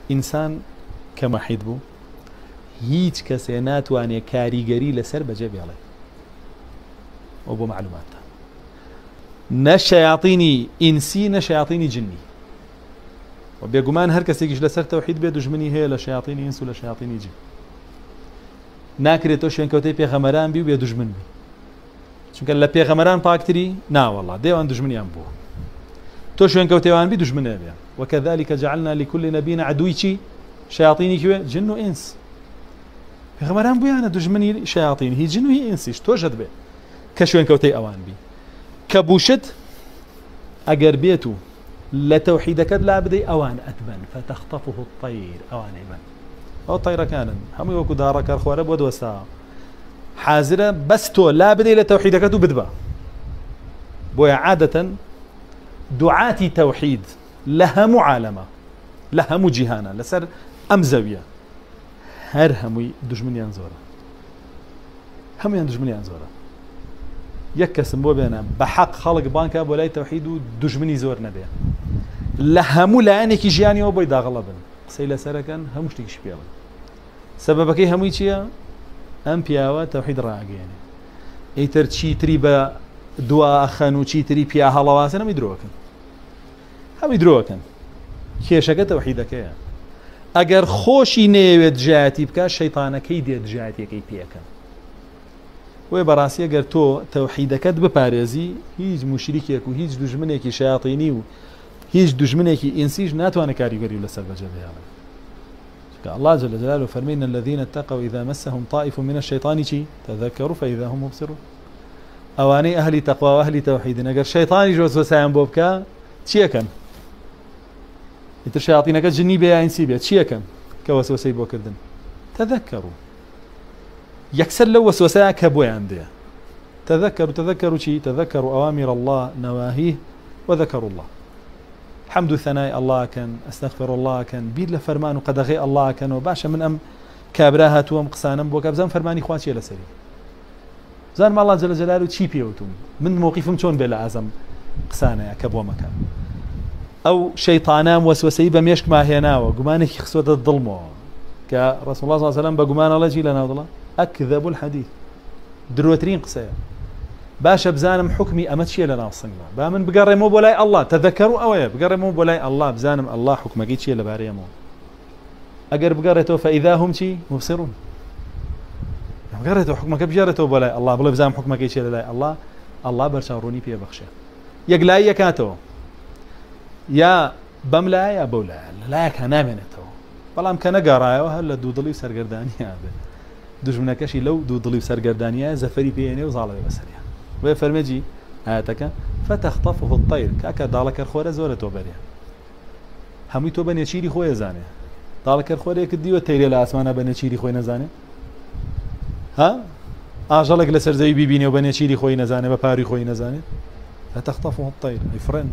ئینسان کە مەحید بوو هیچ کەسێ ناتوانێت کاریگەری لەسەر بەجێ بێڵێ ئەو بۆ معلوماتە نە شەیاطینی ئینسی نە شەیاطینی جنی و بێگومان هەر کەسێکیش لەسەر تەوحید بێ دوژمنی هەیە لە شەیاطینی ئینس و لە شەیاطینی جن ناکرێت تۆ شوێنکەوتەی پێغەمبەران بی و بێ دوژمن بی چونکە لە پێغەمبەران پاکتری ناوەڵا دێوان دوژمنیان بووە تۆ شوێنکەوتێوان بی دوژمنە بێ وكذلك جعلنا لكل نبي عدوي چی شياطيني كوي جن وانس پێغەمبەران بوویانە دوژمنی شەیاطین هی جن و هی ئینسیش تۆشت بێ کە شوێنکەوتەی ئەوان بی کە بوشت ئەگەر بێت و لە تەوحیدەکەت لا بدەی ئەوان ئەتبەن فتەخطەفه الطەیر ئەوانەی بن ئەو تەیرەکانن هەمووی وەکو داڕەکەر خوارە بۆ دۆستا حازرە بەس تۆ لا بدەی لە تەوحیدەکەت و بدبە بۆیە عادەتەن دوعاتی تەوحید لە هەموو عالەمە لە هەموو جیهانە لەسەر ئەم زەویە هەر هەمووی دژمنیان زۆرە هەمویان دژمنیان زۆرە یەک کەسم بۆ بێنە بە حەق خەڵک بانکە بۆ لای تەوحید و دژمنی زۆر نەبێ لە هەموو لایەنێکی ژیانیەوە بۆی داغڵە بن قسەی لەسەرەکەن هەموو شتێکیش پێڵن سەبەبەکەی هەمووی چییە؟ ئەم پیاوە تەوحید ڕاگەیەنێ ئیتر چیتری بە دوا ئەخەن و چیتری پیا هەڵەواسن هەمووی درۆکن هەمووی درۆکن کێشەکە تەوحیدەکەیە ئەگەر خۆشی نەیەوێت دژایەتی بکە شەیطانەکەی دێت دژایەتیەکەی پێکەن وێ بەڕاستی ئەگەر تۆ تەوحیدەکەت بپارێزی هیچ موشریکێک و هیچ دوژمنێکی شەیاطینی و هیچ دوژمنێکی ئینسیش ناتوانێت کاریگەری لەسەر بەجێ بهێڵێت الله جل جلاله فرمينا الذين اتقوا إذا مسهم طائف من الشيطان تذكروا فإذا هم مبصرون أواني أهل تقوى وأهل توحيد أجر شيطاني جوز وسام بوبكا تشيكن أنت الشياطين كجني بيا إنسي بيا تشيكن كوسوسة بوكردن تذكروا يكسر لو وسوسة كبوي عندها تذكروا شيء تذكروا أوامر الله نواهيه وذكروا الله حمد ثناء الله كان استغفر الله كان بيد لفرمان وقد غي الله كان وباشا من ام كابراها توم قسانم بو كابزان فرماني خواتي لسري زان ما الله جل جلاله تشي بيوتم من موقفهم شلون بلا اعظم قسانه كبو مكان او شيطانام وسوسه بمشك ما هنا وقمانك خسوت الظلم كرسول الله صلى الله عليه وسلم بقمان الله جي لنا والله اكذب الحديث دروترين قسايا باشا بزانم حكمي امتشي لنا وصلنا بامن بقرمو بولاي الله تذكروا اويا بقرمو بولاي الله بزانم الله حكمك شي لباريمو اقر بقرته فاذا هم شي مبصرون بقرته حكمك بجرته بولاي الله بلا بزانم حكمك شي للاي الله برشاروني في بخشه يقلاي كاتو يا بملا يا بولا لا كان امنته والله كان قرايه هلا دودلي سرقرداني هذا دجمناكشي لو دودلي سرقردانيه زفري بيني وزالبي بسريا ويفرمجي هاتك فتخطفه الطير كاكا دالك الخوره زوره توبريا همي تو بني چيري خويا زانه دالك الخوره كدي وتيري الاسمانه بني چيري خويا نزانه ها اجلك لسر زي بيبيني وبني چيري خويا نزانه بباري خويا نزانه فتخطفه الطير يفرن